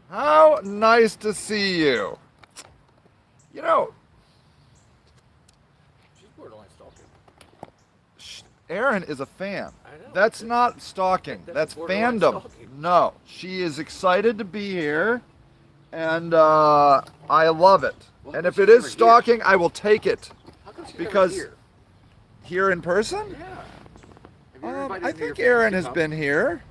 How nice to see you. You know, She's borderline stalking. Erin is a fan. I know. That's not stalking. That's That's borderline fandom. stalking. No, she is excited to be here, and I love it. Well, And how if come it she's is never stalking, I will take it. How come she's Because never here in person, here? Yeah. Have you ever invited I her to your think family Erin to has come? been here.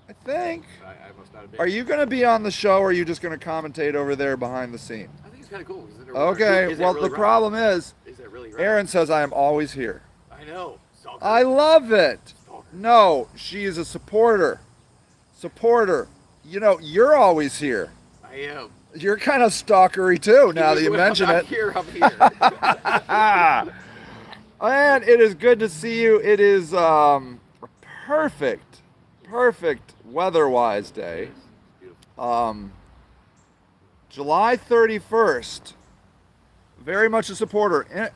I think. I must not have been. Are you going to be on the show, or are you just going to commentate over there behind the scene? I think it's kind of cool. Okay. Well, the problem is that really right? Erin says I am always here. I know. Stalker. I love it. Stalker. No, she is a supporter. Supporter. You know, you're always here. I am. You're kind of stalkery too, now that you When mention I'm it. Here, I'm here. And it is good to see you. It is perfect weather-wise day. Beautiful. July 31st. Very much a supporter.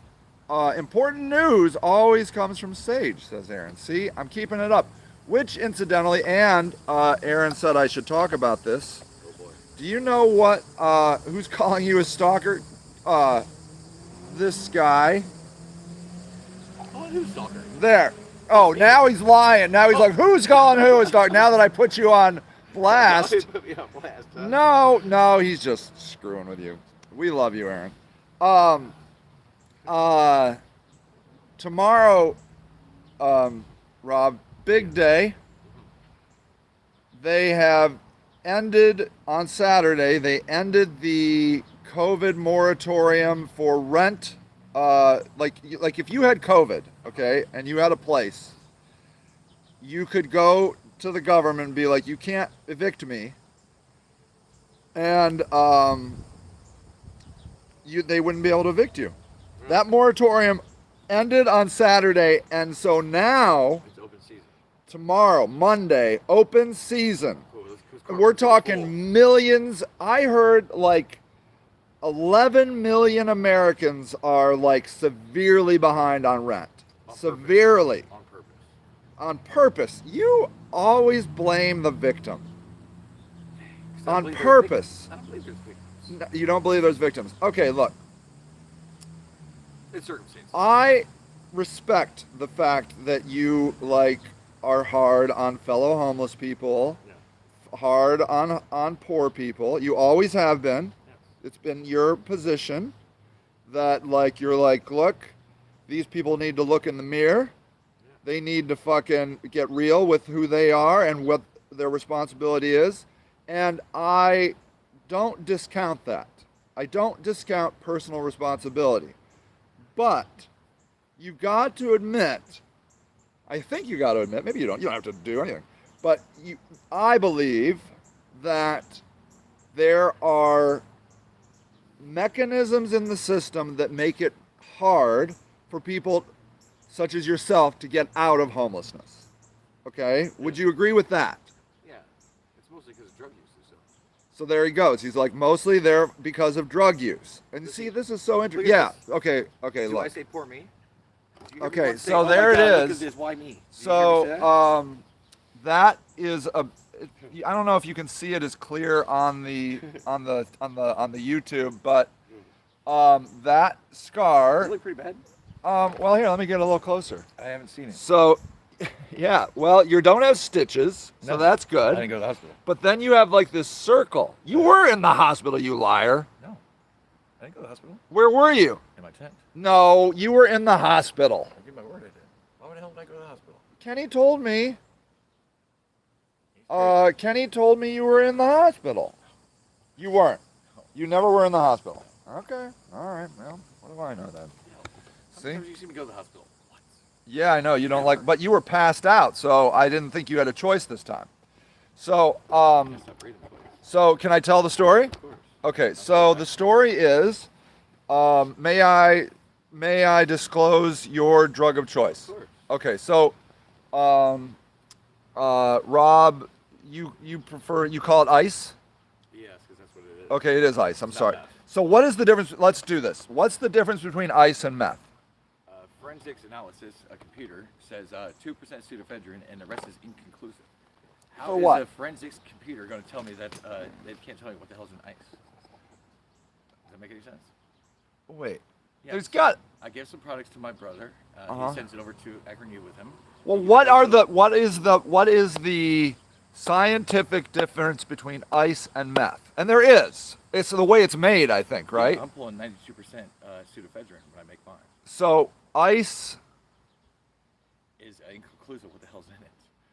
Important news always comes from Sage, says Erin. See, I'm keeping it up. Which, incidentally, and Erin said I should talk about this. Oh boy. Do you know what? Who's calling you a stalker? This guy. Oh, who's stalker? There. Oh, now he's lying. Now he's like, who's calling who a stalker? Now that I put you on blast. Yeah, blast. Huh? No, he's just screwing with you. We love you, Erin. Tomorrow, Rob, big day. They have ended on Saturday. They ended the COVID moratorium for rent. Like if you had COVID, okay, and you had a place, you could go to the government and be like, you can't evict me, and they wouldn't be able to evict you. That moratorium ended on Saturday, and so now It's open season. tomorrow, Monday, open season. Cool. And we're talking millions. I heard like 11 million Americans are like severely behind on rent. Severely. On purpose. On purpose. You always blame the victim. On purpose. I don't believe there's victims. No, you don't believe there's victims. Okay, look. It's circumstances. I respect the fact that you like are hard on fellow homeless people, Yeah. hard on poor people. You always have been. Yes. It's been your position that like you're like, look, these people need to look in the mirror. They need to fucking get real with who they are and what their responsibility is. And I don't discount that. I don't discount personal responsibility. But you've got to admit, I think you got to admit, maybe you don't have to do anything, but I believe that there are mechanisms in the system that make it hard for people such as yourself to get out of homelessness. Okay? Would you agree with that? Yeah. It's mostly because of drug use. So there he goes. He's like, mostly there because of drug use. And see, this is so interesting. Yeah. Okay. Okay. Do Look. I say poor me? Okay. So there it is. This, why me? So that is a. I don't know if you can see it as clear on the YouTube, but that scar. Does it look pretty bad? Well, here, let me get a little closer. I haven't seen it. So, yeah. Well, you don't have stitches, so that's good. I didn't go to the hospital. But then you have like this circle. You were in the hospital, you liar. No. I didn't go to the hospital. Where were you? In my tent. No, you were in the hospital. I give my word I did. Why the hell did I go to the hospital? Kenny told me. Kenny told me you were in the hospital. You weren't. You never were in the hospital. Okay. All right. Well, what do I know then? See? Sometimes you see me go to the hospital. What? Yeah, I know you don't like, but you were passed out, so I didn't think you had a choice this time. So, Stop breathing, please. so can I tell the story? Of course. Okay. So the story is, may I disclose your drug of choice? Of course. Okay. So, Rob, you prefer, you call it ice? Yes, because that's what it is. Okay, it is ice. I'm Not sorry. meth. So what is the difference? Let's do this. What's the difference between ice and meth? Forensics analysis, a computer, says 2% pseudoephedrine and the rest is inconclusive. How For is what? a forensics computer going to tell me that they can't tell me what the hell's in ice? Does that make any sense? Wait. Yes. There's got. I give some products to my brother. Uh-huh. He sends it over to Akron U with him. Well, He what goes are to- the what is the scientific difference between ice and meth? And there is. It's the way it's made, I think, right? Yeah, I'm pulling 92% pseudoephedrine when I make mine. So ice. Is inconclusive what the hell's in it.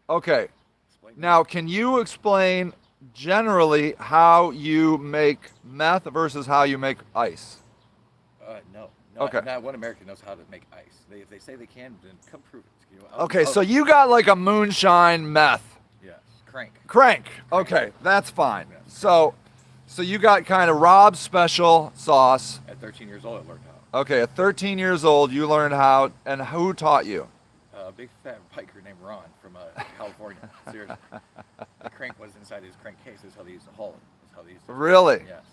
Okay. Explain Now, can you explain generally how you make meth versus how you make ice? No. Okay. Not one American knows how to make ice. If they say they can, then come prove it. You know, Okay, so you got like a moonshine meth Yes. Crank. crank. Okay, that's fine. Yes. So you got kind of Rob's special sauce. At 13 years old, I learned how. Okay, at 13 years old, you learned how, and who taught you? A big fat biker named Ron from California. Seriously. The crank was inside his crankcase. That's how they used to haul it. That's how they used to. Really? Yes.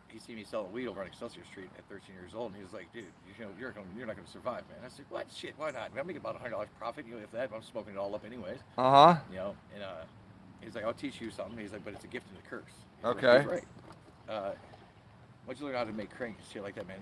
He seen me selling weed over on Excelsior Street at 13 years old, and he was like, "Dude, you're not gonna survive, man." I said, "What? Shit, why not? I'm making about $100 profit, you know, if that. I'm smoking it all up anyways, Uh-huh. you know." And he's like, "I'll teach you something." He's like, "But it's a gift and a curse." He's like, Okay. he's right. Once you learn how to make crank and shit like that, man,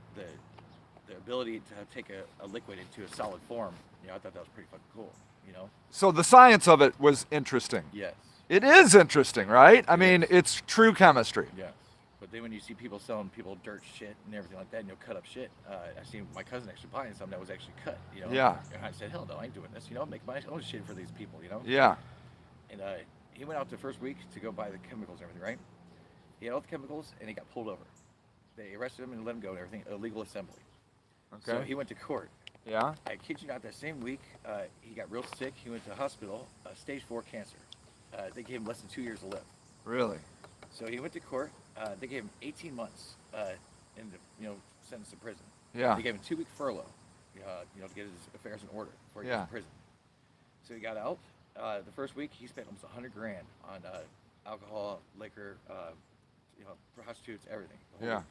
the ability to take a liquid into a solid form, you know, I thought that was pretty fucking cool, you know. So the science of it was interesting. Yes. It is interesting, right? I mean, it's true chemistry. Yes. But then when you see people selling people dirt shit and everything like that, and cut up shit, I seen my cousin actually buying something that was actually cut, you know. Yeah. And I said, hell no, I ain't doing this, you know, make my own shit for these people, you know. Yeah. And he went out the first week to go buy the chemicals and everything, right? He had all the chemicals, and he got pulled over. They arrested him and let him go and everything, illegal assembly. Okay. So he went to court. Yeah. I kid you not, that same week, he got real sick. He went to the hospital, stage 4 cancer. They gave him less than 2 years to live. Really? So he went to court. They gave him 18 months in the, sentence to prison. Yeah. They gave him 2-week furlough, to get his affairs in order before he Yeah. went to prison. So he got out. The first week, he spent almost $100,000 on alcohol, liquor, prostitutes, everything. the whole Yeah. week.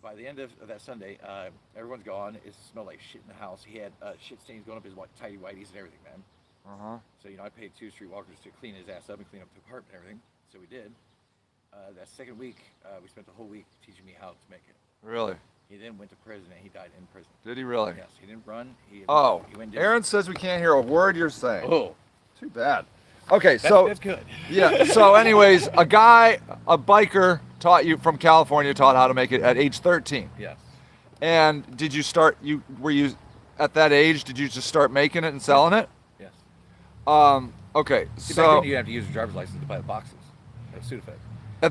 By the end of that Sunday, everyone's gone. It smelled like shit in the house. He had shit stains going up his tidy whities and everything, man. Uh-huh. So, I paid 2 streetwalkers to clean his ass up and clean up the apartment and everything. So we did. That second week, we spent the whole week teaching me how to make it. Really? He then went to prison and he died in prison. Did he really? Yes, he didn't run. He Oh, he went Aaron says we can't hear a word you're saying. Oh, Too bad. Okay, so that's good. yeah. So, anyways, a biker taught you from California taught how to make it at age 13. Yes. And did you start? Were you at that age? Did you just start making it and selling it? Yes. Okay. See, back So then you have to use a driver's license to buy the boxes at Sudafed.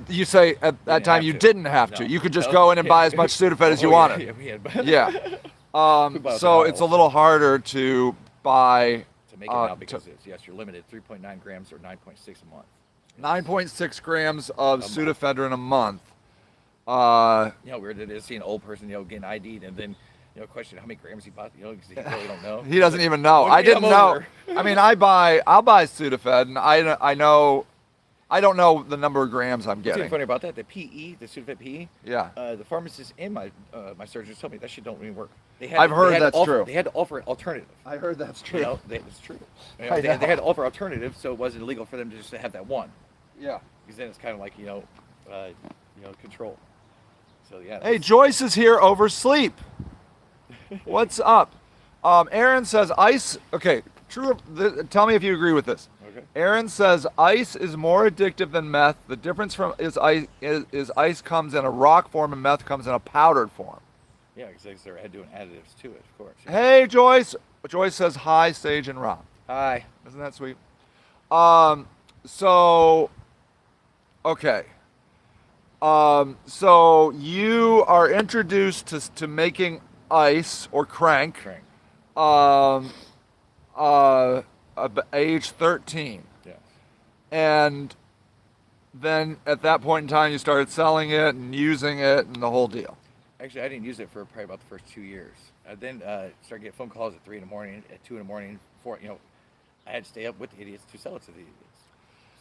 you say at that didn't time have you to. didn't have to. No. You could just No. go in and buy as much Sudafed as you wanted. Yeah, we had. Yeah. bought So the it's a vials. little harder to buy To make it now because you're limited 3.9 grams or 9.6 a month. 9.6 grams of month. pseudoephedrine a month. You know how weird it is seeing an old person, getting ID'd and then, question how many grams he bought, because he really don't know. He doesn't even know. When I you get didn't him know. over. I mean, I'll buy Sudafed, and I know, I don't know the number of grams I'm What's getting. even funny about that, the PE, the Sudafed PE, Yeah. the pharmacist and my surgeons told me that shit don't really work. I've heard that's true. They had to offer an alternative. I heard that's It's true. I They know. had to offer alternatives, so it wasn't illegal for them to just have that one. Yeah. Because then it's kind of like, control. So, yeah. Hey, Joyce is here over sleep. What's up? Aaron says ice. Okay, true. Tell me if you agree with this. Okay. Aaron says ice is more addictive than meth. The difference is ice comes in a rock form and meth comes in a powdered form. Yeah, because they're doing additives to it, of course. Yeah. Hey, Joyce. Joyce says hi, Sage and Rob. Hi. Isn't that sweet? So, okay. So you are introduced to making ice or crank. Crank. Age 13. Yeah. And then at that point in time, you started selling it and using it and the whole deal. Actually, I didn't use it for probably about the first 2 years. I then started getting phone calls at 3 in the morning, at 2 in the morning. 4, I had to stay up with the idiots to sell it to the idiots.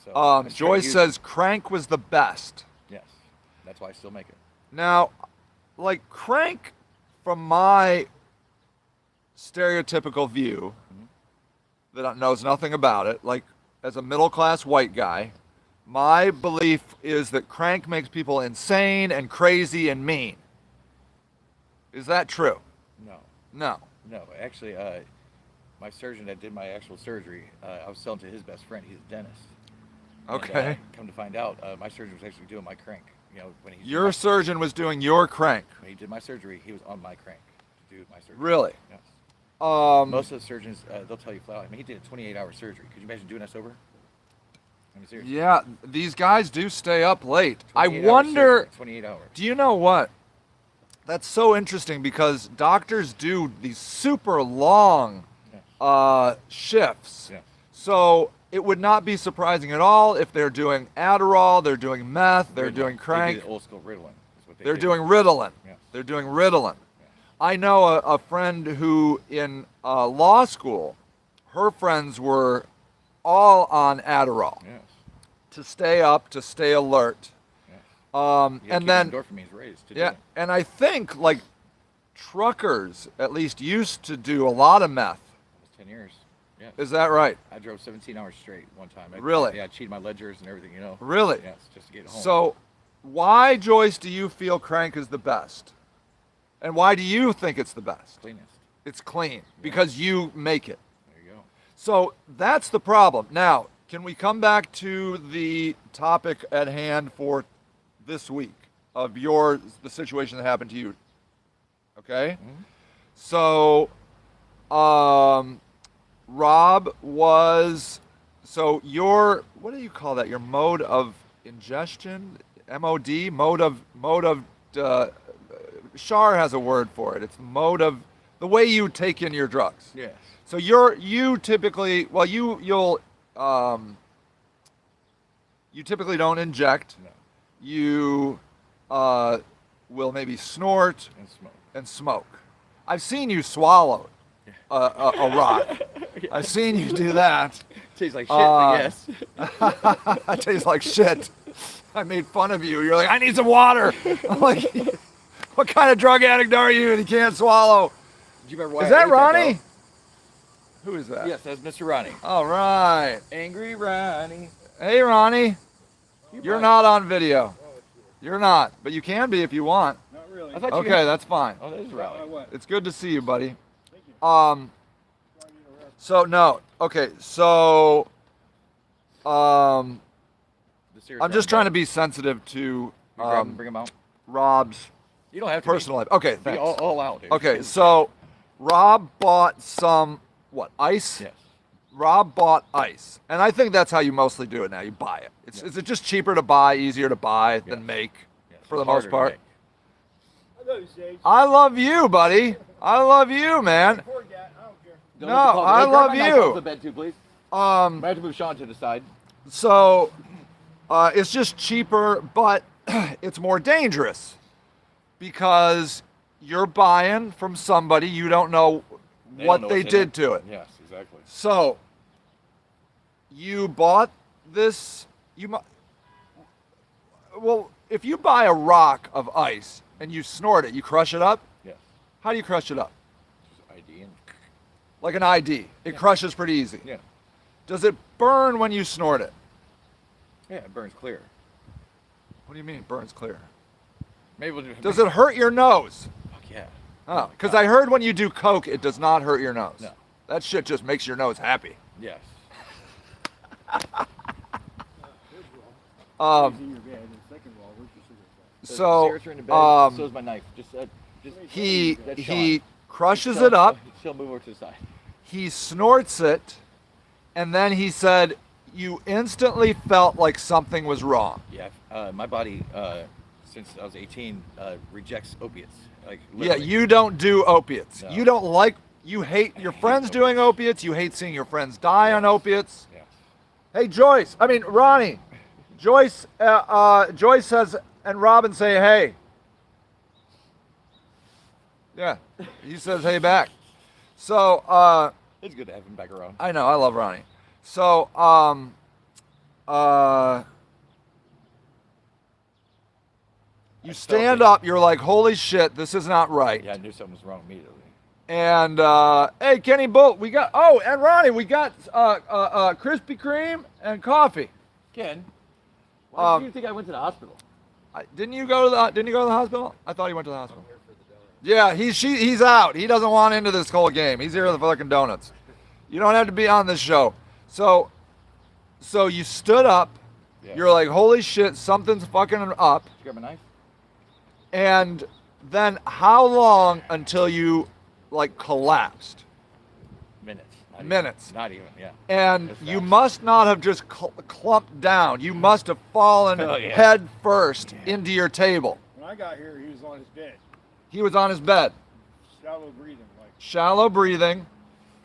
So I started Joyce using- says crank was the best. Yes, that's why I still make it. Now, like crank, from my stereotypical view, that knows nothing about it, like as a middle-class white guy, my belief is that crank makes people insane and crazy and mean. Is that true? No, No. no. Actually, my surgeon that did my actual surgery, I was selling to his best friend. He's a dentist. Okay. And, come to find out, my surgeon was actually doing my crank. You know, when he Your surgeon was doing your crank. when he did my surgery, he was on my crank to do my surgery. Really? Yes. Um, Most of the surgeons, they'll tell you flat out. I mean, he did a 28-hour surgery. Could you imagine doing that sober? I mean, seriously. yeah, these guys do stay up late. I 28 hour wonder, surgery, 28 hours. do you know what? That's so interesting because doctors do these super long Yes. shifts. Yes. So it would not be surprising at all if they're doing Adderall, they're doing meth, they're Ritalin. doing They crank, do the old school Ritalin. Is what they they're do. doing Ritalin. Yes. They're doing Ritalin. Yes. I know a friend who in law school, her friends were all on Adderall Yes. to stay up, to stay alert. Yes. And keep then, them endorphins raised to do yeah, it. and I think like truckers at least used to do a lot of meth. Almost 10 years. Yes. Is that right? I drove 17 hours straight one time. Really? Yeah, I cheated my ledgers and everything, you know. Really? Yes, just to get home. So, why, Joyce, do you feel crank is the best? And why do you think it's the best? Cleanest. It's clean because you make it. There you go. So that's the problem. Now, can we come back to the topic at hand for this week of the situation that happened to you? Okay. Mhm. So, Rob was, so your, what do you call that? Your mode of ingestion, MOD, Shar has a word for it. It's the way you take in your drugs. Yes. So you typically, well, you typically don't inject. No. You will maybe snort And smoke. and smoke. I've seen you swallow a rock. I've seen you do that. Tastes like shit, but yes. That tastes like shit. I made fun of you. You're like, I need some water. I'm like, what kind of drug addict are you and you can't swallow? Do you remember why Is I that ate Ronnie? though? Who is that? Yes, that's Mr. Ronnie. All right. Angry Ronnie. Hey, Ronnie. You're Ronnie. not on video. You're not, but you can be if you want. Not really. I thought you Okay, had- that's fine. Oh, that is Why Ronnie. what? It's good to see you, buddy. Thank you. So no. Okay, so The serious I'm just Ronnie trying to guy. be sensitive to You grab him, bring him out. Rob's You don't have to. personal life. Okay, Be thanks. all out, dude. Okay, so Rob bought some ice? Yes. Rob bought ice, and I think that's how you mostly do it now. You buy it. Yes. Is it just cheaper to buy, easier to buy than Yes. make, Yes. for the It's most harder to part? make. I love you, Sage. I love you, buddy. I love you, man. Poor guy. I don't care. Don't No, let the call- I Hey, grab love my knife you. off the bed too, please. I have to move Sean to the side. So it's just cheaper, but it's more dangerous because you're buying from somebody you don't know They what don't know they what's in did to it. Yes, exactly. So you bought this. Well, if you buy a rock of ice and you snort it, you crush it up. Yes. How do you crush it up? Just ID and Like an ID. It crushes pretty easy. yeah, Does it burn when you snort it? yeah, it burns clear. What do you mean it burns clear? Maybe we'll do. Does it hurt your nose? Fuck yeah. Oh, my because God. I heard when you do coke, it does not hurt your nose. No. That shit just makes your nose happy. Yes. Um, He's in your bed. And second of all, where's your cigarette? so cigarettes are in the bed. So is my knife. Just he That's he Sean. crushes She'll- it up. She'll move over to the side. He snorts it, and then he said, "You instantly felt like something was wrong." Yeah, my body, since I was 18, rejects opiates. Like Yeah, literally. you don't do opiates. No. You don't like. You hate your friends doing opiates. You hate seeing your friends die on opiates. Yes. Hey, Joyce. I mean, Ronnie. Joyce. Joyce says, and Robin say, "Hey." Yeah, he says, "Hey," back. So, It's good to have him back around. I know, I love Ronnie. So, you stand up. You're like, "Holy shit, this is not right." Yeah, I knew something was wrong immediately. And hey, Kenny Bolt, we got. Oh, and Ronnie, we got Krispy Kreme and coffee. Ken, why Um, do you think I went to the hospital? Didn't you go to the hospital? I thought he went to the hospital. Yeah, he's out. He doesn't want into this whole game. He's here for the fucking donuts. You don't have to be on this show. So you stood up. Yeah. You're like, holy shit, something's fucking up. Did you grab a knife? And then how long until you like collapsed? Minutes. Not Minutes. Even, not even, yeah. And That's you fast. must not have just clumped down. You must have fallen Oh, yeah. head first into your table. When I got here, he was on his bed, He was on his bed, shallow breathing, like. shallow breathing.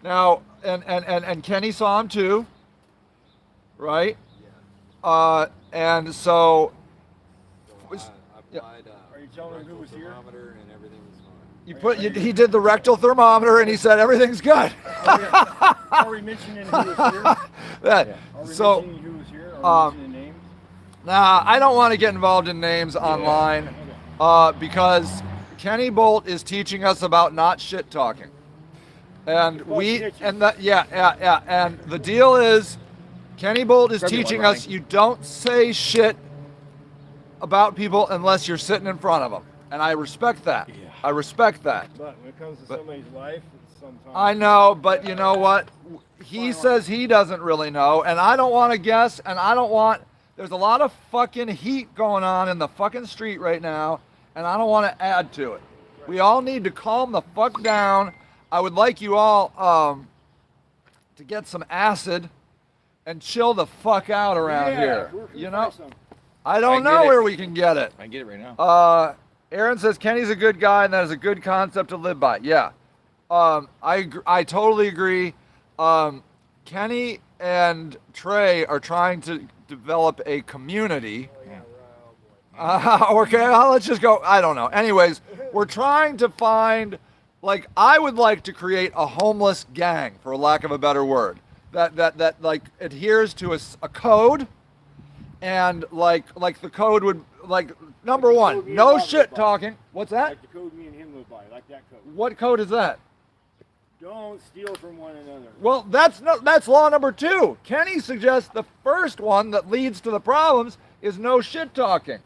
Now, and Kenny saw him too, right? And so I Yeah. applied Are you telling him who was here? thermometer and everything was fine. he did the rectal thermometer and he said everything's good. Are we mentioning who was here? That- Are we so mentioning who was here? Are we mentioning names? nah, I don't want to get involved in names online because Kenny Bolt is teaching us about not shit talking. And and the deal is Kenny Bolt is For everyone, teaching Ronnie. us you don't say shit about people unless you're sitting in front of them. And I respect that. Yeah. I respect that. But when it comes to somebody's life, it's sometimes. I know, but you know what? He says he doesn't really know, and I don't want to guess, and I don't want. There's a lot of fucking heat going on in the fucking street right now, and I don't want to add to it. We all need to calm the fuck down. I would like you all to get some acid and chill the fuck out around Yeah, here. where can we You find know, some? I don't I get know it. where we can get it. I can get it right now. Aaron says Kenny's a good guy and that is a good concept to live by. Yeah, I totally agree. Kenny and Trey are trying to develop a community. Okay, let's just go. I don't know. Anyways, we're trying to find, like, I would like to create a homeless gang, for lack of a better word, that like adheres to a code, and like the code would like number Like the one, code me and no Bob shit live by. talking. What's that? Like the code me and him live by, like that code. What code is that? Don't steal from one another. Well, that's law number 2. Kenny suggests the first one that leads to the problems is no shit talking.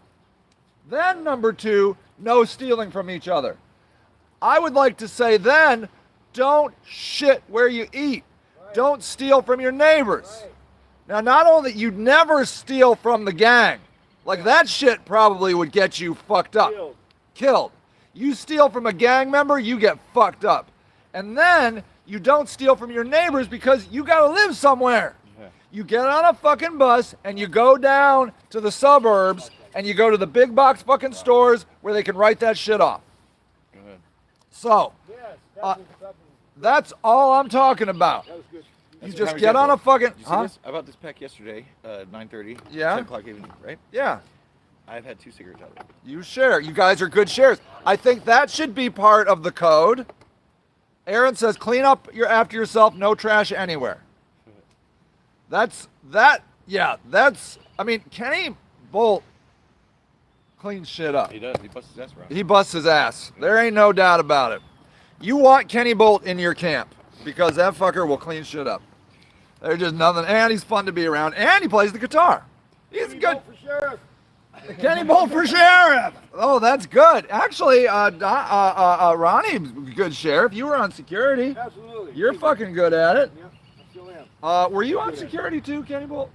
Then number 2, no stealing from each other. I would like to say then, don't shit where you eat. Don't steal from your neighbors. Now, not only you'd never steal from the gang, like that shit probably would get you fucked up, killed. You steal from a gang member, you get fucked up. And then you don't steal from your neighbors because you gotta live somewhere. Yeah. You get on a fucking bus and you go down to the suburbs and you go to the big box fucking stores where they can write that shit off. Go ahead. So, Yes, Uh, that's all I'm talking about. that was good. You That's a just prime get on a example. fucking, Did you see huh? this? I bought this pack yesterday, 9:30. Yeah? 10 o'clock evening, right? Yeah. I've had 2 cigarettes out of it. You share. You guys are good shares. I think that should be part of the code. Aaron says, clean up after yourself, no trash anywhere. I mean, Kenny Bolt cleans shit up. He does. He busts his ass around. He busts his ass. There ain't no doubt about it. You want Kenny Bolt in your camp because that fucker will clean shit up. There's just nothing. And he's fun to be around. And he plays the guitar. He's Kenny good. Bolt for sheriff. Kenny Bolt for sheriff. Oh, that's good. Actually, Ronnie's a good sheriff. You were on security. Absolutely. You're fucking good at it. Yeah, I still am. Were you on security too, Kenny Bolt?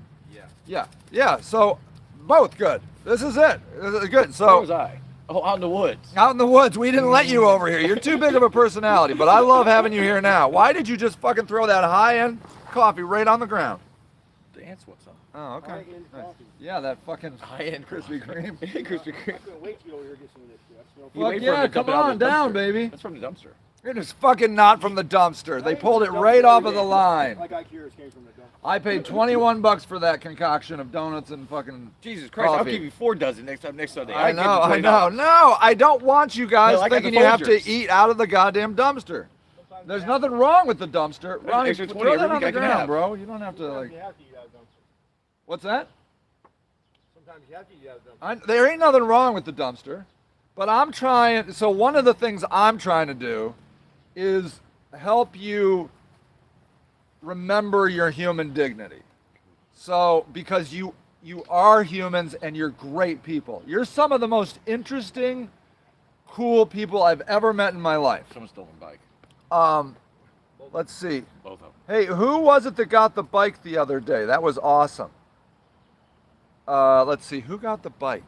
Yeah. Yeah. So, both good. This is it. This is good. Where So, was I? Oh, out in the woods. out in the woods, we didn't let you over here. You're too big of a personality, but I love having you here now. Why did you just fucking throw that high-end coffee right on the ground? The ants want some. Oh, okay. High-end Nice. coffee. Yeah, that fucking High-end Krispy Kreme. Krispy Kreme. I couldn't wait to get over here and get some of this. Too. I smell You Fuck wait for yeah, him to dump come it out on of the down, dumpster. baby. That's from the dumpster. It is fucking not from the dumpster. They pulled it right off of the line. Like IKEA came from the dump. I paid 21 bucks for that concoction of donuts and fucking. Jesus Christ! I'll Coffee. give you 4 dozen next Sunday. I give you know, I $20. know. No, I don't want you guys No, I got thinking the you have to Folgers. eat out of the goddamn dumpster. Sometimes There's you nothing wrong with the dumpster. That's Ronnie, extra throw 20 that every on the week I can ground, have. bro. You don't have to Sometimes like. you have to eat out of dumpster. What's that? Sometimes you have to eat out of dumpster. There ain't nothing wrong with the dumpster, but I'm trying. So one of the things I'm trying to do is help you remember your human dignity. So, because you are humans and you're great people. You're some of the most interesting, cool people I've ever met in my life. Someone stole my bike. Let's see. Both of them. Hey, who was it that got the bike the other day? That was awesome. Let's see. Who got the bike?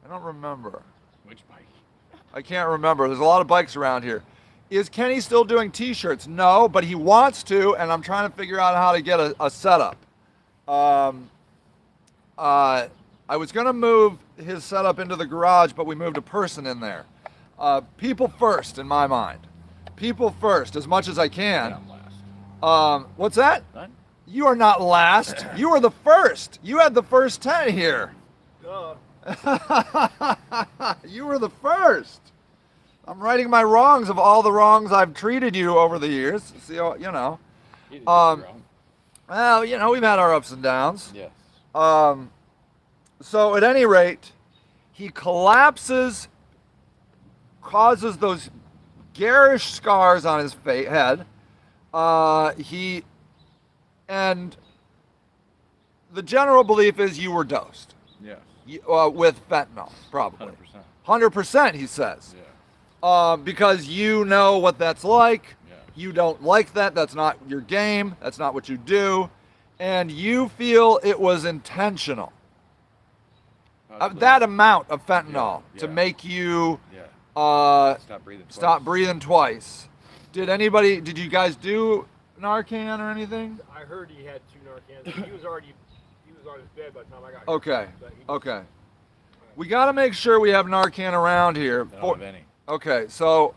I don't remember. Which bike? I can't remember. There's a lot of bikes around here. Is Kenny still doing t-shirts? No, but he wants to, and I'm trying to figure out how to get a setup. I was going to move his setup into the garage, but we moved a person in there. People first, in my mind. People first, as much as I can. I'm last. What's that? None? You are not last. You are the first. You had the first 10 here. Duh. You were the first. I'm righting my wrongs of all the wrongs I've treated you over the years. See, you know. You did Um, your own. Well, you know, we've had our ups and downs. Yes. So at any rate, he collapses, causes those garish scars on his head. And the general belief is you were dosed Yes. with fentanyl, probably. 100%. 100%, he says. Yeah. Because you know what that's like. Yeah. You don't like that. That's not your game. That's not what you do. And you feel it was intentional. That amount of fentanyl to Yeah. make you Yeah. stop Stop breathing. twice. Did you guys do Narcan or anything? I heard he had 2 Narcans. He was on his bed by the time I got here. Okay. But he- Okay. We got to make sure we have Narcan around here. I don't have any. Okay, so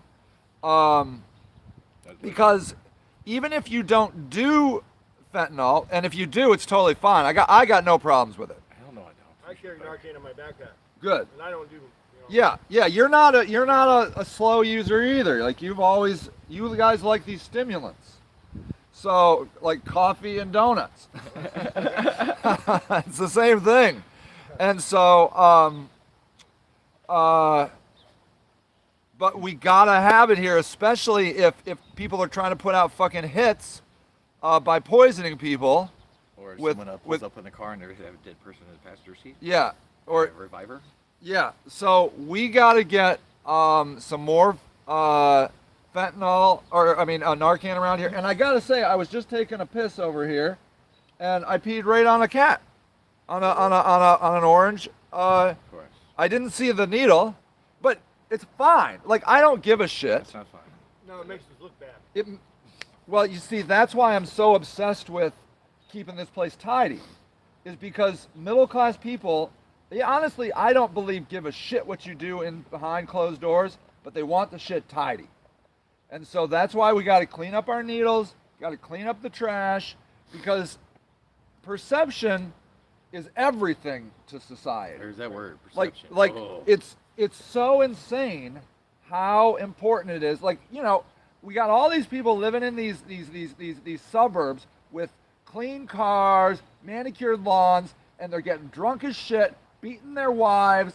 That's- because even if you don't do fentanyl, and if you do, it's totally fine. I got no problems with it. Hell no, I don't. I carry Narcan in my backpack, Good. and I don't do. Yeah, you're not a slow user either. Like you guys like these stimulants. So like coffee and donuts. It's the same thing. And so but we gotta have it here, especially if people are trying to put out fucking hits by poisoning people. Or if with- someone with- pulls up in the car and there's a dead person in the passenger seat. Yeah. Or A reviver. yeah. So we gotta get some more fentanyl, or Narcan around here. And I gotta say, I was just taking a piss over here, and I peed right on a cat, on an orange. Of course. I didn't see the needle, but it's fine. Like I don't give a shit. That's not fine. No, it makes us look bad. Well, you see, that's why I'm so obsessed with keeping this place tidy, is because middle-class people, honestly, I don't believe give a shit what you do behind closed doors, but they want the shit tidy. And so that's why we got to clean up our needles, got to clean up the trash, because perception is everything to society. There's that word. Like Perception. Oh. it's so insane how important it is. Like, you know, we got all these people living in these suburbs with clean cars, manicured lawns, and they're getting drunk as shit, beating their wives,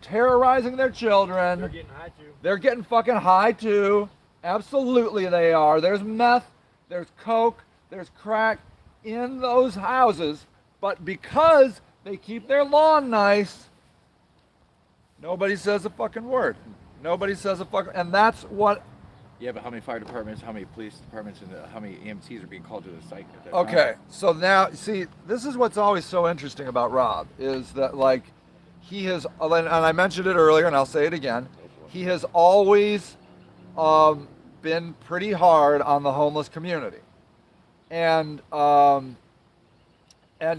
terrorizing their children. They're getting high too. They're getting fucking high too. Absolutely they are. There's meth, there's coke, there's crack in those houses, but because they keep their lawn nice, nobody says a fucking word. Nobody says a fucking, and that's what. Yeah, but how many fire departments, how many police departments, and how many EMTs are being called to the site at that Okay, time? so now, see, this is what's always so interesting about Rob, is that, like, he has, and I mentioned it earlier, and I'll say it again, he has always been pretty hard on the homeless community. And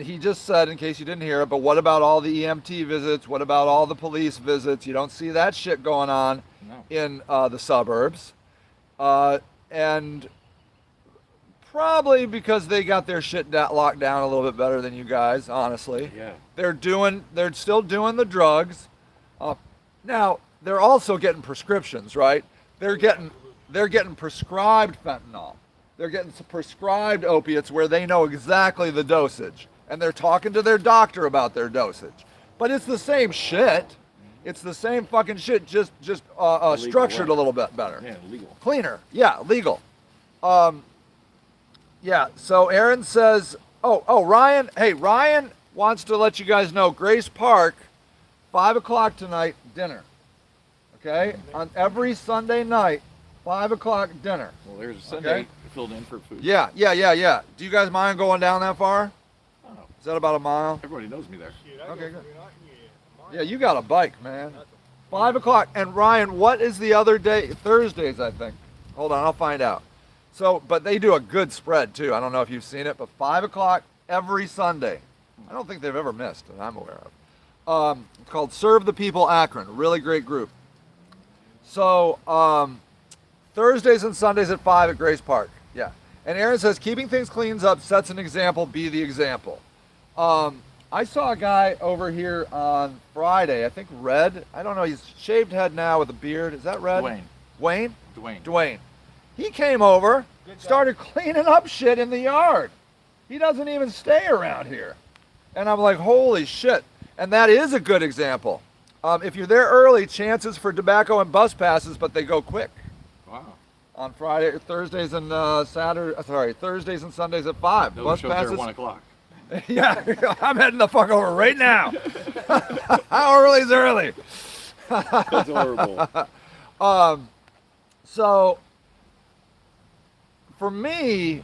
he just said, in case you didn't hear it, but what about all the EMT visits? What about all the police visits? You don't see that shit going on No. in the suburbs. And probably because they got their shit locked down a little bit better than you guys, honestly. Yeah. They're still doing the drugs. Now they're also getting prescriptions, right? They're getting prescribed fentanyl. They're getting prescribed opiates where they know exactly the dosage, and they're talking to their doctor about their dosage. But it's the same shit. It's the same fucking shit, just structured right. a little bit better. Yeah, legal. Cleaner. Yeah, legal. Yeah, so Aaron says, Ryan, hey, Ryan wants to let you guys know, Grace Park, 5 o'clock tonight, dinner. Okay? On every Sunday night, 5 o'clock dinner. Well, there's a Sunday Okay. filled in for food. Yeah. Do you guys mind going down that far? Oh, Is that about a mile? everybody knows me there. Shit, Okay, good. Yeah. Yeah, you got a bike, man. 5 o'clock. And Ryan, what is the other day? Thursdays, I think. Hold on, I'll find out. So, but they do a good spread too. I don't know if you've seen it, but 5 o'clock every Sunday. I don't think they've ever missed that I'm aware of. It's called Serve the People Akron. Really great group. So, Thursdays and Sundays at 5 at Grace Park. Yeah. And Aaron says, keeping things cleans up, sets an example, be the example. I saw a guy over here on Friday, I think Red. I don't know, he's shaved head now with a beard. Is that Red? Dwayne. Wayne? Dwayne. Dwayne. He came over, started cleaning up shit in the yard. He doesn't even stay around here. And I'm like, holy shit. And that is a good example. If you're there early, chances for tobacco and bus passes, but they go quick. Wow. On Friday, Thursdays and Thursdays and Sundays at 5. Those Bus shows there passes. at 1 o'clock. Yeah, I'm heading the fuck over right now. How early is early? That's horrible. So, for me,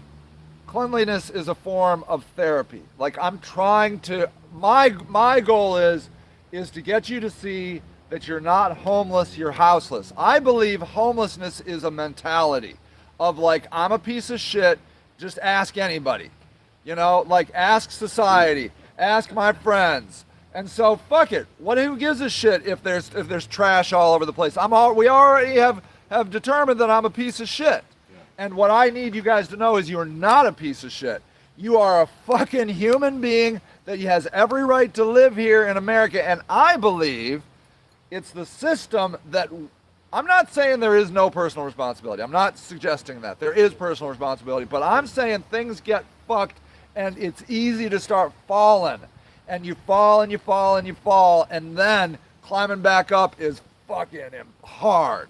cleanliness is a form of therapy. Like I'm trying to, my goal is to get you to see that you're not homeless, you're houseless. I believe homelessness is a mentality of like, I'm a piece of shit, just ask anybody. You know, like ask society, ask my friends. And so fuck it. Who gives a shit if there's trash all over the place? We already have determined that I'm a piece of shit. Yeah. And what I need you guys to know is you're not a piece of shit. You are a fucking human being that has every right to live here in America. And I believe it's the system that, I'm not saying there is no personal responsibility. I'm not suggesting that. There is personal responsibility. But I'm saying things get fucked and it's easy to start falling. And you fall and you fall and you fall. And then climbing back up is fucking hard.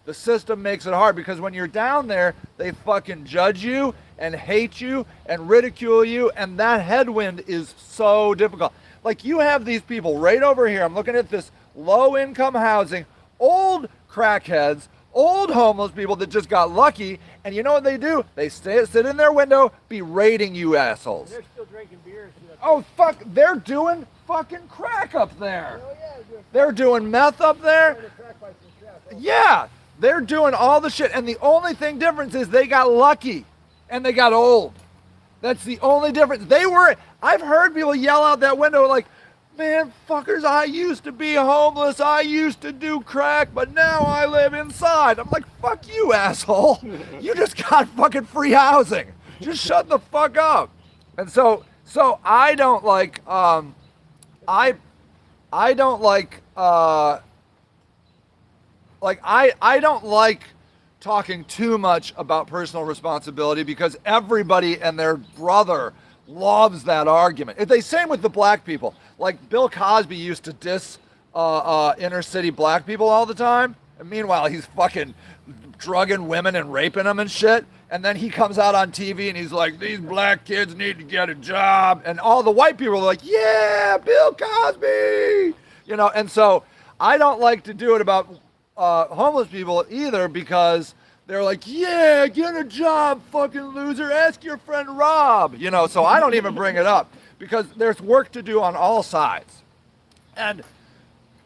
The system makes it hard because when you're down there, they fucking judge you and hate you and ridicule you. And that headwind is so difficult. Like you have these people right over here. I'm looking at this low income housing, old crackheads, old homeless people that just got lucky. And you know what they do? They sit in their window berating you assholes. They're still drinking beer and shit. Oh, fuck. They're doing fucking crack up there. Oh, yeah, They're doing meth up there. crack pipes and crap. Yeah. They're doing all the shit. And the only thing difference is they got lucky and they got old. That's the only difference. I've heard people yell out that window like, man, fuckers, I used to be homeless. I used to do crack, but now I live inside. I'm like, fuck you, asshole. You just got fucking free housing. Just shut the fuck up. And so I don't like, I don't like talking too much about personal responsibility because everybody and their brother loves that argument. It's the same with the black people. Like Bill Cosby used to diss inner city black people all the time. And meanwhile, he's fucking drugging women and raping them and shit. And then he comes out on TV and he's like, these black kids need to get a job. And all the white people are like, yeah, Bill Cosby. You know, and so I don't like to do it about homeless people either because they're like, yeah, get a job, fucking loser. Ask your friend Rob. You know, so I don't even bring it up because there's work to do on all sides. And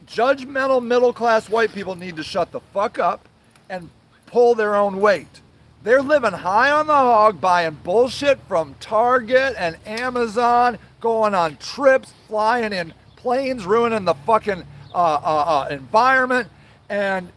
judgmental middle-class white people need to shut the fuck up and pull their own weight. They're living high on the hog, buying bullshit from Target and Amazon, going on trips, flying in planes, ruining the fucking environment. And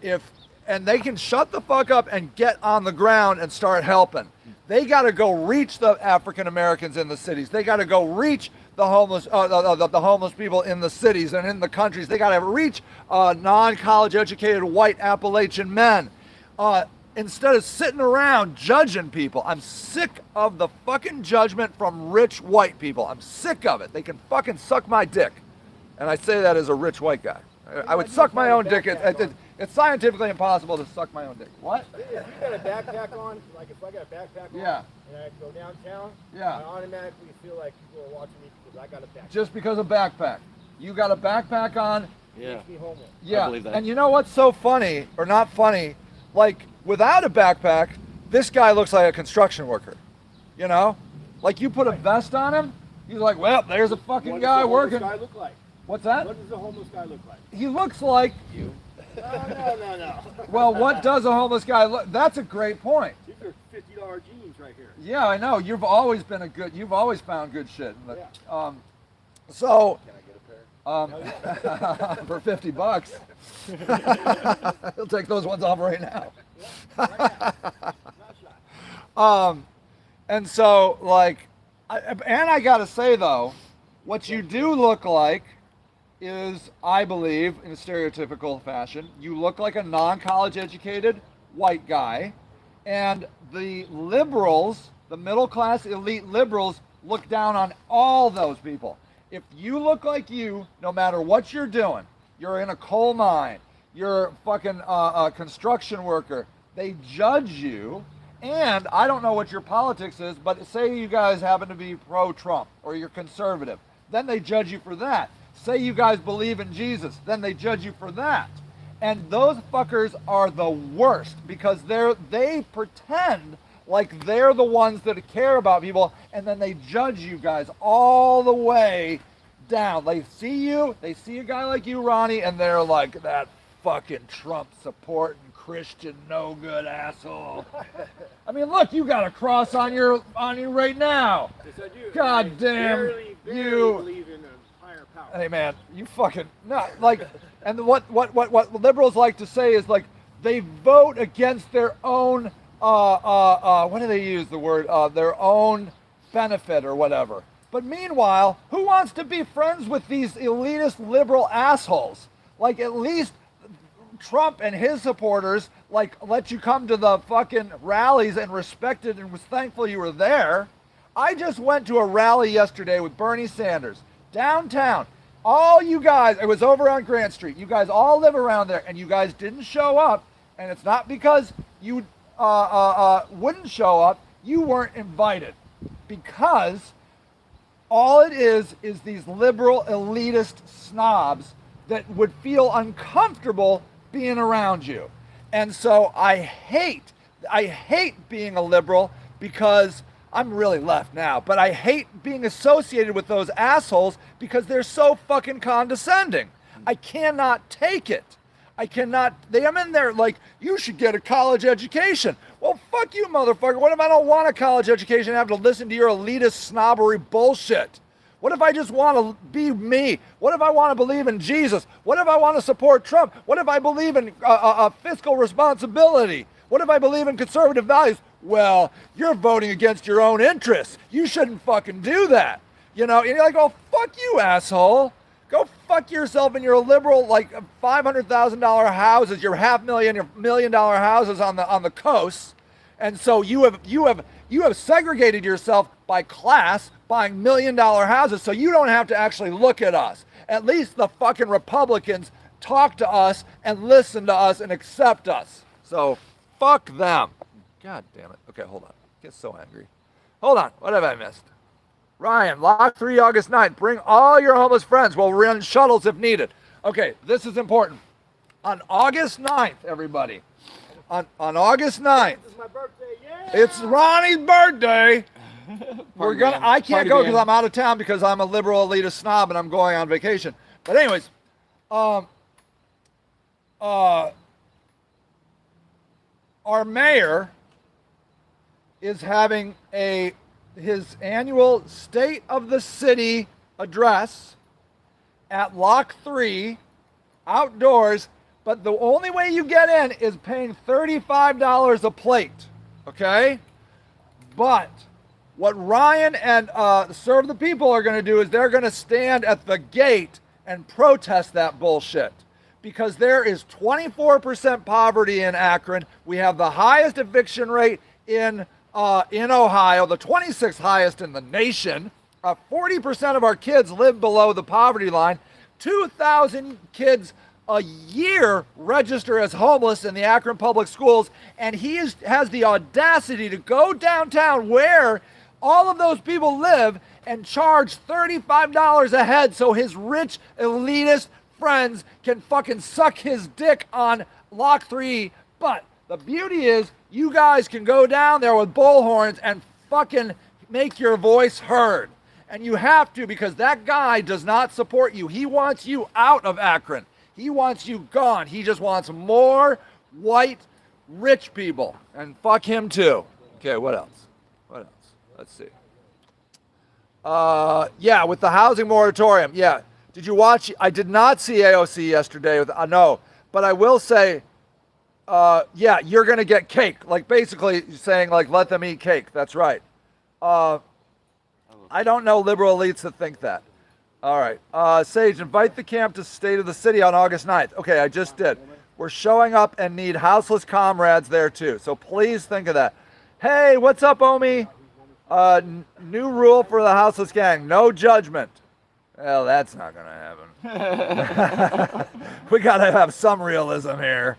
they can shut the fuck up and get on the ground and start helping. They got to go reach the African Americans in the cities. They got to go reach the homeless, the homeless people in the cities and in the countries. They got to reach non-college educated white Appalachian men. Instead of sitting around judging people. I'm sick of the fucking judgment from rich white people. I'm sick of it. They can fucking suck my dick. And I say that as a rich white guy. I would I suck do my have a own dick. backpack on. It's scientifically impossible to suck my own dick. What? If you got a backpack on, like if I got a backpack on, Yeah. and I go downtown, Yeah. I automatically feel like people are watching me because I got a backpack. Just because of backpack. You got a backpack on. Yeah. Makes me homeless. Yeah. believe that. And you know what's so funny, or not funny? Like, without a backpack, this guy looks like a construction worker. You know? Like, you put a vest on him, he's like, well, there's a fucking What guy does the homeless working. guy look like? What's that? What does the homeless guy look like? He looks like, You. No. well, what does a homeless guy look? That's a great point. These are $50 jeans right here. Yeah, I know. You've always found good shit. Yeah. So, Can I get a pair? for $50, he'll take those ones off right now. Not shy. And so, like, I gotta say though, what you do look like is, I believe, in a stereotypical fashion, you look like a non-college educated white guy, and the liberals, the middle class elite liberals, look down on all those people. If you look like you, no matter what you're doing, you're in a coal mine, you're fucking a construction worker, they judge you. And I don't know what your politics is, but say you guys happen to be pro-Trump or you're conservative, then they judge you for that. Say you guys believe in Jesus, then they judge you for that. And those fuckers are the worst because they pretend like they're the ones that care about people, and then they judge you guys all the way down. They see a guy like you, Ronnie, and they're like, that fucking Trump supporting Christian no good asshole. I mean, look, you got a cross on you right now. Yes, I do. God I damn barely you. believe in a higher power. Hey man, you fucking not like. And what liberals like to say is like they vote against their own what do they use the word their own benefit or whatever. But meanwhile, who wants to be friends with these elitist liberal assholes? Like, at least Trump and his supporters like let you come to the fucking rallies and respected and was thankful you were there. I just went to a rally yesterday with Bernie Sanders downtown. All you guys, it was over on Grant Street. You guys all live around there, and you guys didn't show up. And it's not because you wouldn't show up. You weren't invited, because all it is these liberal elitist snobs that would feel uncomfortable being around you. And so I hate being a liberal, because I'm really left now, but I hate being associated with those assholes because they're so fucking condescending. I cannot take it. I cannot. I'm in there like, you should get a college education. Well, fuck you, motherfucker. What if I don't want a college education and have to listen to your elitist snobbery bullshit? What if I just want to be me? What if I want to believe in Jesus? What if I want to support Trump? What if I believe in fiscal responsibility? What if I believe in conservative values? Well, you're voting against your own interests. You shouldn't fucking do that. You know, and you're like, oh, fuck you, asshole. Go fuck yourself in your liberal, like, $500,000 houses, your $500,000, your $1 million houses on the coast. And so you have segregated yourself by class, buying $1 million houses, so you don't have to actually look at us. At least the fucking Republicans talk to us and listen to us and accept us. So fuck them. God damn it. Okay, hold on. I get so angry. Hold on. What have I missed? Ryan, Lock 3, August 9th. Bring all your homeless friends. We'll run shuttles if needed. Okay, this is important. On August 9th, everybody. On August 9th. This is my birthday, yeah! It's Ronnie's birthday. I can't go because I'm out of town because I'm a liberal elitist snob and I'm going on vacation. But anyways, our mayor is having his annual State of the City address at Lock 3 outdoors, but the only way you get in is paying $35 a plate, okay? But what Ryan and Serve the People are going to do is they're going to stand at the gate and protest that bullshit, because there is 24% poverty in Akron. We have the highest eviction rate in Ohio, the 26th highest in the nation. 40% of our kids live below the poverty line. 2,000 kids a year register as homeless in the Akron Public Schools, and has the audacity to go downtown where all of those people live and charge $35 a head so his rich elitist friends can fucking suck his dick on Lock 3. But the beauty is you guys can go down there with bullhorns and fucking make your voice heard. And you have to, because that guy does not support you. He wants you out of Akron. He wants you gone. He just wants more white rich people. And fuck him too. Okay, what else? What else? Let's see. Yeah, with the housing moratorium. Yeah. Did you watch? I did not see AOC yesterday. No. But I will say, yeah, you're going to get cake. Like basically saying like, let them eat cake. That's right. I don't know liberal elites that think that. All right. Sage, invite the camp to State of the City on August 9th. Okay, I just did. We're showing up and need houseless comrades there too. So please think of that. Hey, what's up, Omi? New rule for the houseless gang. No judgment. Well, that's not going to happen. We got to have some realism here.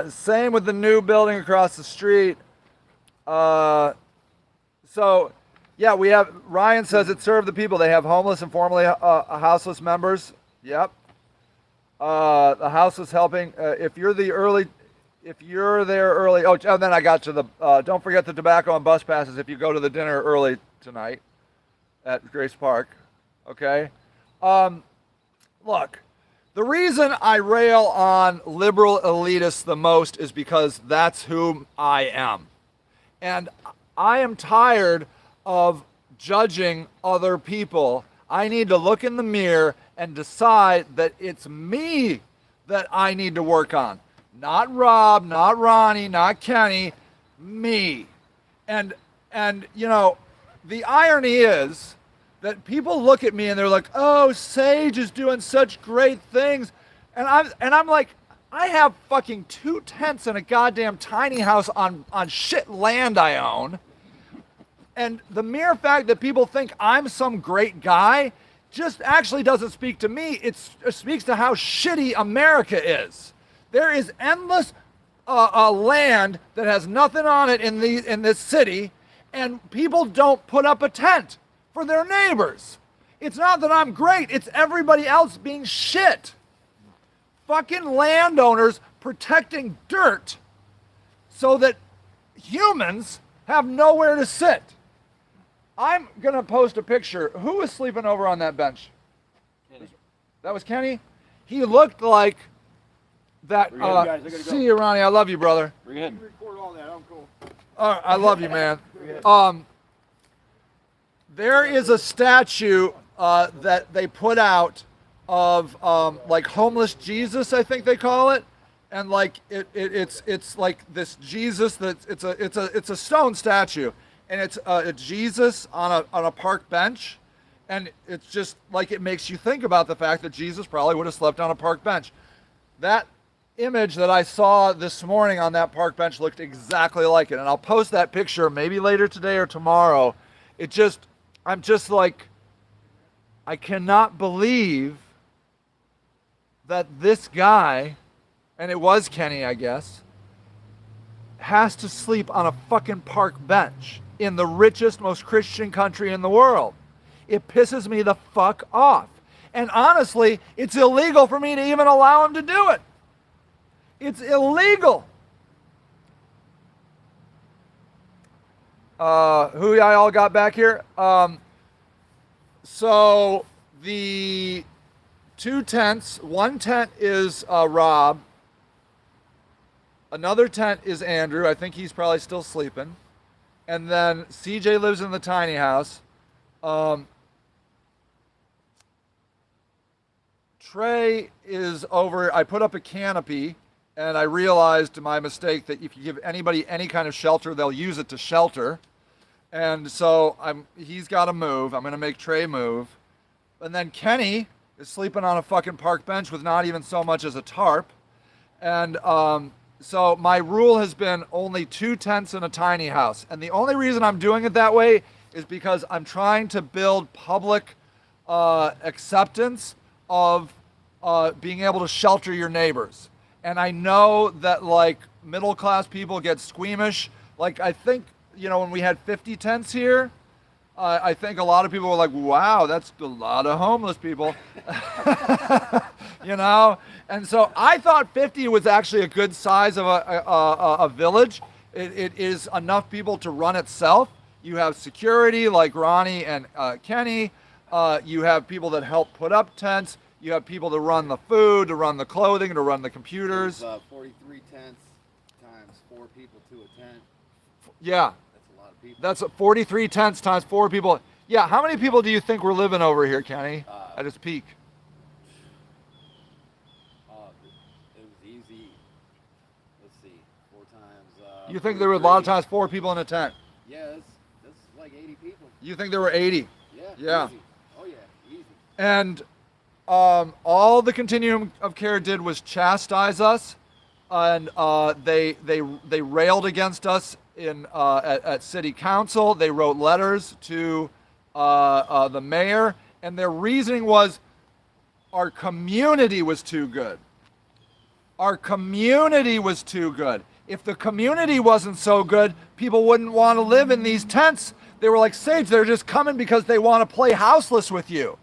Same with the new building across the street. So, yeah, we have, Ryan says it served the people. They have homeless and formerly houseless members. Yep. The house is helping. If you're there early, and then I got to the, don't forget the tobacco and bus passes if you go to the dinner early tonight at Grace Park. Okay. Look, the reason I rail on liberal elitists the most is because that's who I am. And I am tired of judging other people. I need to look in the mirror and decide that it's me that I need to work on. Not Rob, not Ronnie, not Kenny, me. And you know, the irony is that people look at me and they're like, "Oh, Sage is doing such great things." And I'm like, I have fucking 2 tents in a goddamn tiny house on shit land I own. And the mere fact that people think I'm some great guy just actually doesn't speak to me. It speaks to how shitty America is. There is endless land that has nothing on it in this city, and people don't put up a tent for their neighbors. It's not that I'm great, it's everybody else being shit. Fucking landowners protecting dirt so that humans have nowhere to sit. I'm going to post a picture. Who was sleeping over on that bench? Kenny. That was Kenny? He looked like that. See you, Ronnie. I love you, brother. You record all that. I'm cool. All right, I love you, man. There is a statue that they put out of like homeless Jesus, I think they call it, and like it's like this Jesus that it's a stone statue. And it's a Jesus on a park bench, and it's just like it makes you think about the fact that Jesus probably would have slept on a park bench. That image that I saw this morning on that park bench looked exactly like it, and I'll post that picture maybe later today or tomorrow. I'm just like, I cannot believe that this guy, and it was Kenny, I guess, has to sleep on a fucking park bench in the richest, most Christian country in the world. It pisses me the fuck off. And honestly, it's illegal for me to even allow him to do it. It's illegal. Who I all got back here? So the 2 tents, 1 tent is Rob. Another tent is Andrew. I think he's probably still sleeping. And then CJ lives in the tiny house. Trey is over. I put up a canopy, and I realized my mistake that if you give anybody any kind of shelter, they'll use it to shelter. And so he's got to move. I'm going to make Trey move. And then Kenny is sleeping on a fucking park bench with not even so much as a tarp. And so my rule has been only 2 tents in a tiny house. And the only reason I'm doing it that way is because I'm trying to build public acceptance of being able to shelter your neighbors. And I know that like middle class people get squeamish. Like I think, you know, when we had 50 tents here, I think a lot of people were like, wow, that's a lot of homeless people. You know? And so I thought 50 was actually a good size of a village. It is enough people to run itself. You have security like Ronnie and Kenny. You have people that help put up tents. You have people to run the food, to run the clothing, to run the computers. 43 tents times 4 people to a tent. Yeah. That's a lot of people. That's 43 tents times 4 people. Yeah, how many people do you think were living over here, Kenny, at its peak? It was easy. Let's see, 4 times. You think there were a lot of times 4 people in a tent? Yeah, that's like 80 people. You think there were 80? Yeah. Easy. Oh yeah, easy. And all the continuum of care did was chastise us, and they railed against us at city council. They wrote letters to the mayor, and their reasoning was our community was too good. Our community was too good. If the community wasn't so good, people wouldn't want to live in these tents. They were like, Sage, they're just coming because they want to play houseless with you.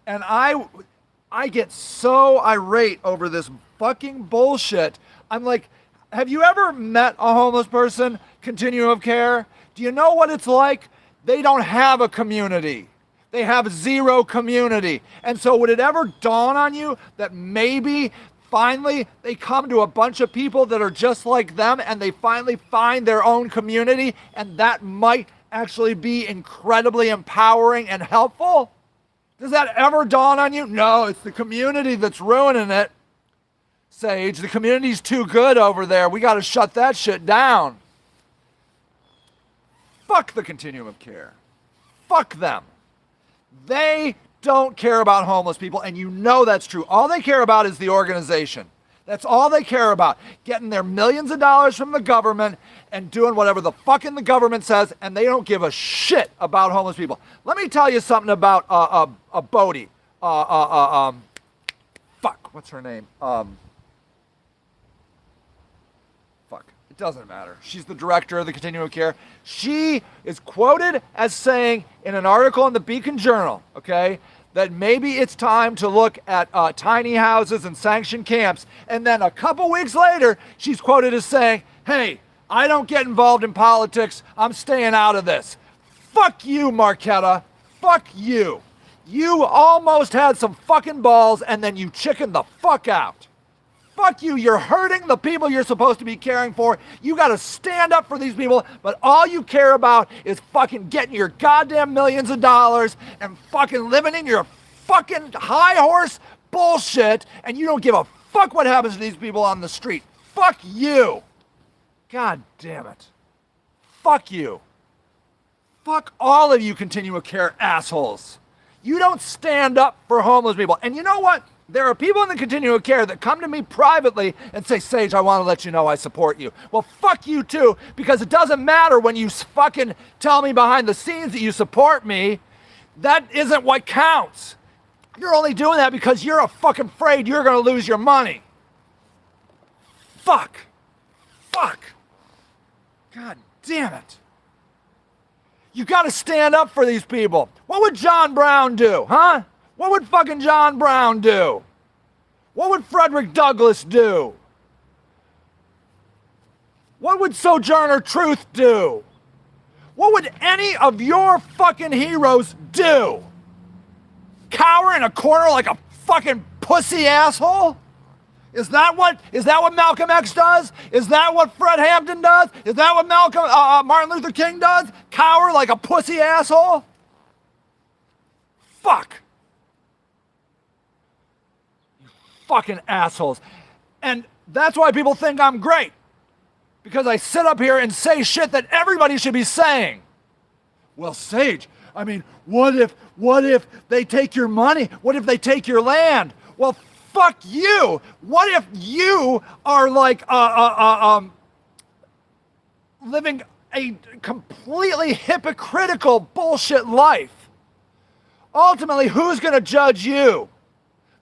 And I get so irate over this fucking bullshit. I'm like, have you ever met a homeless person, continuum of care? Do you know what it's like? They don't have a community. They have zero community. And so would it ever dawn on you that maybe finally they come to a bunch of people that are just like them and they finally find their own community, and that might actually be incredibly empowering and helpful? Does that ever dawn on you? No, it's the community that's ruining it. Sage, the community's too good over there. We got to shut that shit down. Fuck the continuum of care. Fuck them. They don't care about homeless people, and you know that's true. All they care about is the organization. That's all they care about. Getting their millions of dollars from the government and doing whatever the fucking the government says, and they don't give a shit about homeless people. Let me tell you something about Bodie. Fuck, what's her name? Fuck, it doesn't matter. She's the director of the Continuum of Care. She is quoted as saying in an article in the Beacon Journal, okay, that maybe it's time to look at tiny houses and sanctioned camps. And then a couple weeks later, she's quoted as saying, hey, I don't get involved in politics. I'm staying out of this. Fuck you, Marquetta. Fuck you. You almost had some fucking balls and then you chickened the fuck out. Fuck you. You're hurting the people you're supposed to be caring for. You got to stand up for these people, but all you care about is fucking getting your goddamn millions of dollars and fucking living in your fucking high horse bullshit, and you don't give a fuck what happens to these people on the street. Fuck you. God damn it. Fuck you. Fuck all of you continuum of care assholes. You don't stand up for homeless people. And you know what? There are people in the continuum of care that come to me privately and say, Sage, I want to let you know I support you. Well, fuck you too, because it doesn't matter when you fucking tell me behind the scenes that you support me. That isn't what counts. You're only doing that because you're fucking afraid you're going to lose your money. Fuck. Fuck. God damn it. You got to stand up for these people. What would John Brown do, huh? What would fucking John Brown do? What would Frederick Douglass do? What would Sojourner Truth do? What would any of your fucking heroes do? Cower in a corner like a fucking pussy asshole? Is that what Malcolm X does? Is that what Fred Hampton does? Is that what Martin Luther King does? Cower like a pussy asshole? Fuck. You fucking assholes. And that's why people think I'm great. Because I sit up here and say shit that everybody should be saying. Well, Sage, I mean, what if they take your money? What if they take your land? Well, fuck you. What if you are like living a completely hypocritical bullshit life? Ultimately, who's going to judge you?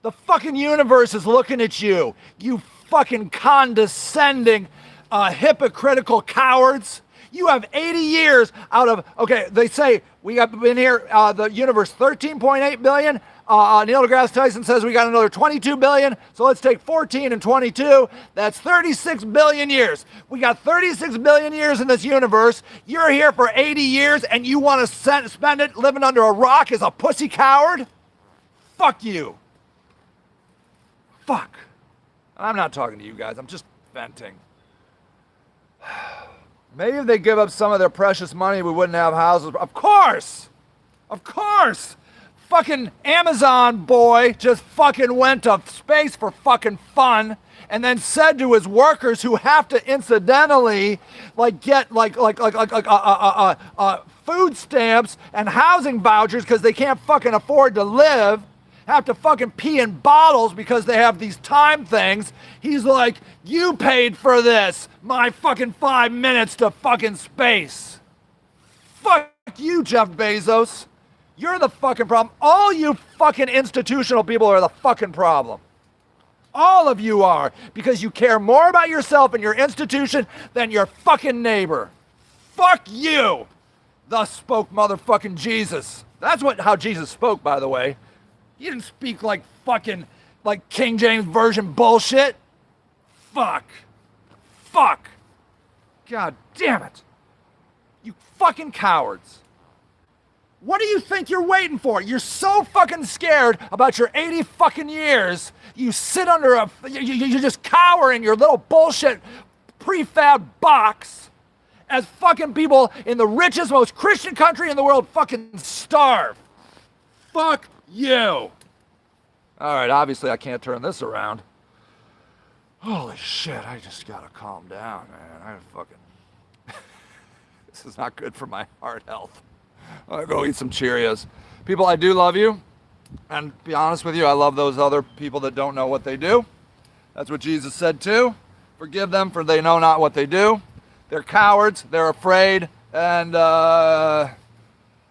The fucking universe is looking at you. You fucking condescending, hypocritical cowards. You have 80 years out of, okay, they say we have been here, the universe, 13.8 billion. Neil deGrasse Tyson says we got another 22 billion. So let's take 14 and 22. That's 36 billion years. We got 36 billion years in this universe. You're here for 80 years and you want to spend it living under a rock as a pussy coward? Fuck you. Fuck. I'm not talking to you guys. I'm just venting. Maybe if they give up some of their precious money, we wouldn't have houses. Of course! Of course! Fucking Amazon boy just fucking went to space for fucking fun and then said to his workers who have to incidentally get food stamps and housing vouchers because they can't fucking afford to live, have to fucking pee in bottles because they have these time things. He's like, you paid for this, my fucking 5 minutes to fucking space. Fuck you, Jeff Bezos. You're the fucking problem. All you fucking institutional people are the fucking problem. All of you are, because you care more about yourself and your institution than your fucking neighbor. Fuck you. Thus spoke motherfucking Jesus. That's how Jesus spoke, by the way. He didn't speak like fucking, like King James Version bullshit. Fuck. Fuck. God damn it. You fucking cowards. What do you think you're waiting for? You're so fucking scared about your 80 fucking years. You sit under you just cower in your little bullshit prefab box as fucking people in the richest, most Christian country in the world fucking starve. Fuck you. All right, obviously I can't turn this around. Holy shit, I just gotta calm down, man. This is not good for my heart health. I'm gonna go eat some Cheerios. People, I do love you. And to be honest with you, I love those other people that don't know what they do. That's what Jesus said too. Forgive them, for they know not what they do. They're cowards, they're afraid, and I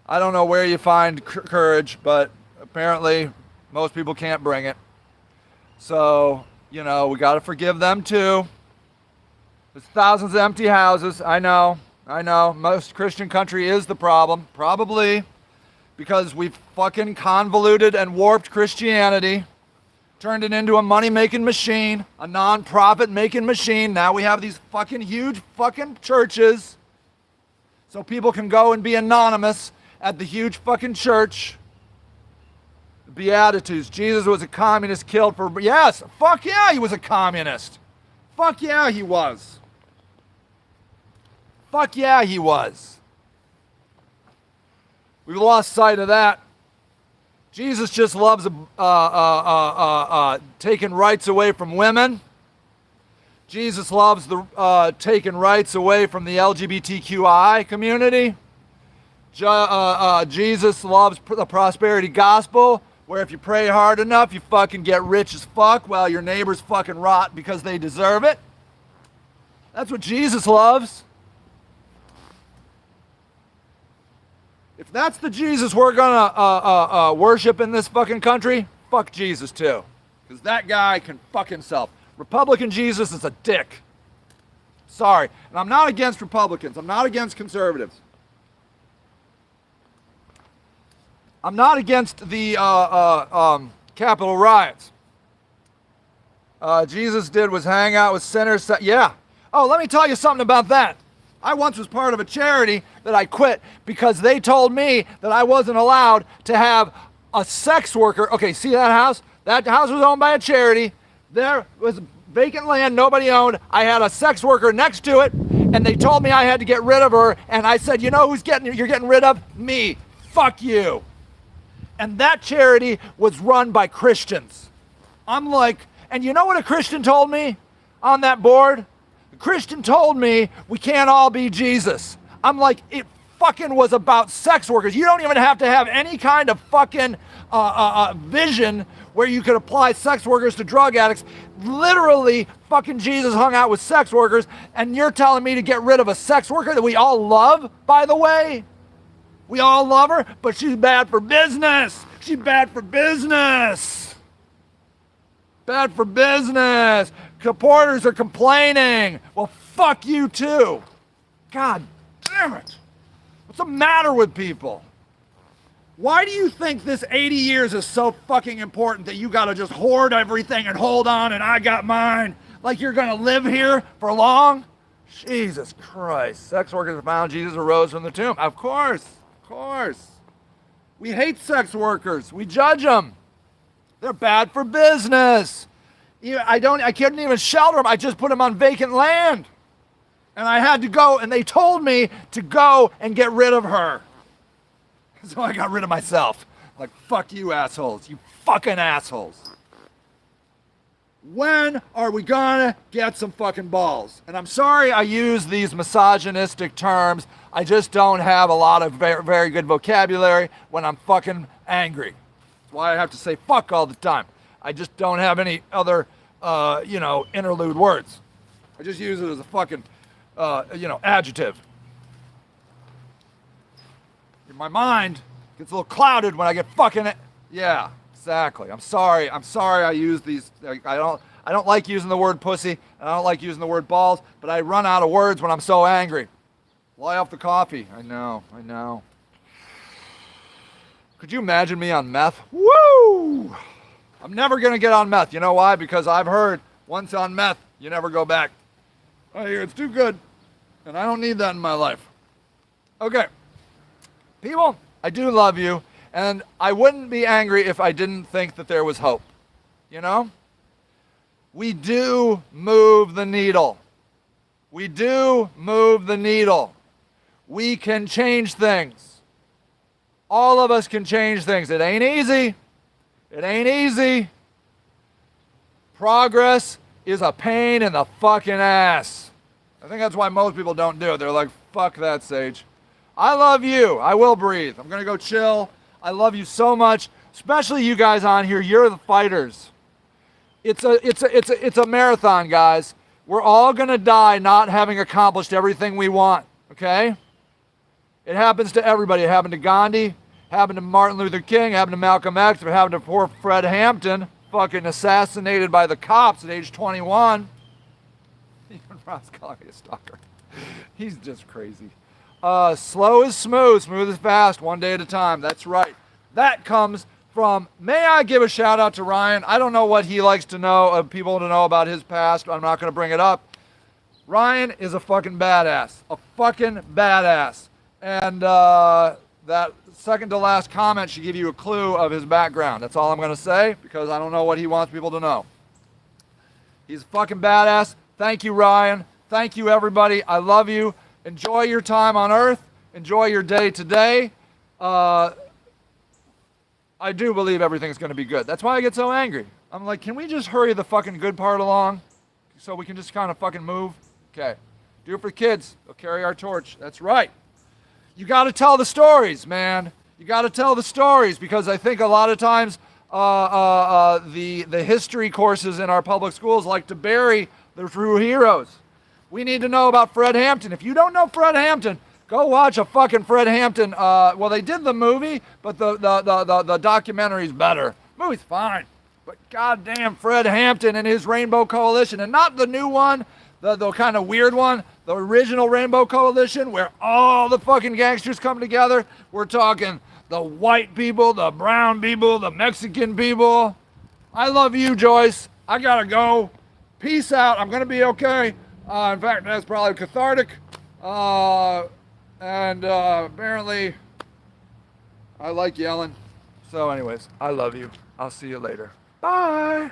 don't know where you find courage, but apparently most people can't bring it. So, we got to forgive them too. There's thousands of empty houses. I know. Most Christian country is the problem. Probably because we've fucking convoluted and warped Christianity. Turned it into a money-making machine. A non-profit-making machine. Now we have these fucking huge fucking churches. So people can go and be anonymous at the huge fucking church. Beatitudes. Jesus was a communist killed for... Yes, fuck yeah, he was a communist. Fuck yeah, he was. Fuck yeah, he was. We've lost sight of that. Jesus just loves taking rights away from women. Jesus loves taking rights away from the LGBTQI community. Jesus loves the prosperity gospel, where if you pray hard enough, you fucking get rich as fuck while your neighbors fucking rot because they deserve it. That's what Jesus loves. If that's the Jesus we're gonna worship in this fucking country, fuck Jesus too. Because that guy can fuck himself. Republican Jesus is a dick. Sorry. And I'm not against Republicans. I'm not against conservatives. I'm not against the Capitol riots. Jesus did was hang out with sinners. Yeah. Oh, let me tell you something about that. I once was part of a charity that I quit because they told me that I wasn't allowed to have a sex worker. Okay, see that house? That house was owned by a charity. There was vacant land nobody owned. I had a sex worker next to it, and they told me I had to get rid of her. And I said, you know who's you're getting rid of? Me. Fuck you. And that charity was run by Christians. I'm like, and you know what a Christian told me on that board? Christian told me we can't all be Jesus. I'm like, it fucking was about sex workers. You don't even have to have any kind of fucking vision where you could apply sex workers to drug addicts. Literally, fucking Jesus hung out with sex workers, and you're telling me to get rid of a sex worker that we all love, by the way? We all love her, but she's bad for business. She's bad for business. Bad for business. Supporters are complaining. Well, fuck you too. God damn it. What's the matter with people? Why do you think this 80 years is so fucking important that you gotta just hoard everything and hold on and I got mine? Like you're gonna live here for long? Jesus Christ. Sex workers found Jesus arose from the tomb. Of course. Of course. We hate sex workers. We judge them. They're bad for business. I couldn't even shelter them. I just put them on vacant land. And I had to go, and they told me to go and get rid of her. So I got rid of myself. Like, fuck you assholes. You fucking assholes. When are we gonna get some fucking balls? And I'm sorry I use these misogynistic terms. I just don't have a lot of very, very good vocabulary when I'm fucking angry. That's why I have to say fuck all the time. I just don't have any other, interlude words. I just use it as a fucking, adjective. My mind gets a little clouded when I get fucking, yeah, exactly. I'm sorry I use these, I don't like using the word pussy, and I don't like using the word balls, but I run out of words when I'm so angry. Lie off the coffee. I know. Could you imagine me on meth? Woo! I'm never gonna get on meth. You know why? Because I've heard once on meth, you never go back. I hear it's too good, and I don't need that in my life. Okay. People, I do love you, and I wouldn't be angry if I didn't think that there was hope. You know? We do move the needle. We do move the needle. We can change things. All of us can change things. It ain't easy. It ain't easy. Progress is a pain in the fucking ass. I think that's why most people don't do it. They're like, fuck that, Sage. I love you. I will breathe. I'm going to go chill. I love you so much, especially you guys on here. You're the fighters. It's a marathon, guys. We're all going to die not having accomplished everything we want, okay? It happens to everybody. It happened to Gandhi, it happened to Martin Luther King, it happened to Malcolm X, it happened to poor Fred Hampton, fucking assassinated by the cops at age 21. Even Ross calling me a stalker. He's just crazy. Slow is smooth, smooth is fast, one day at a time. That's right. That comes from, may I give a shout out to Ryan? I don't know what he likes to know, people to know about his past. I'm not going to bring it up. Ryan is a fucking badass. A fucking badass. And that second to last comment should give you a clue of his background. That's all I'm going to say, because I don't know what he wants people to know. He's a fucking badass. Thank you, Ryan. Thank you, everybody. I love you. Enjoy your time on Earth. Enjoy your day today. I do believe everything's going to be good. That's why I get so angry. I'm like, can we just hurry the fucking good part along so we can just kind of fucking move? Okay. Do it for kids. They'll carry our torch. That's right. You got to tell the stories, man. You got to tell the stories, because I think a lot of times the history courses in our public schools like to bury the true heroes. We need to know about Fred Hampton. If you don't know Fred Hampton, go watch a fucking Fred Hampton. Well, they did the movie, but the documentary's better. Movie's fine, but goddamn Fred Hampton and his Rainbow Coalition, and not the new one, the kind of weird one, the original Rainbow Coalition, where all the fucking gangsters come together. We're talking the white people, the brown people, the Mexican people. I love you, Joyce. I gotta go. Peace out. I'm gonna be okay. In fact, that's probably cathartic. And apparently, I like yelling. So anyways, I love you. I'll see you later. Bye.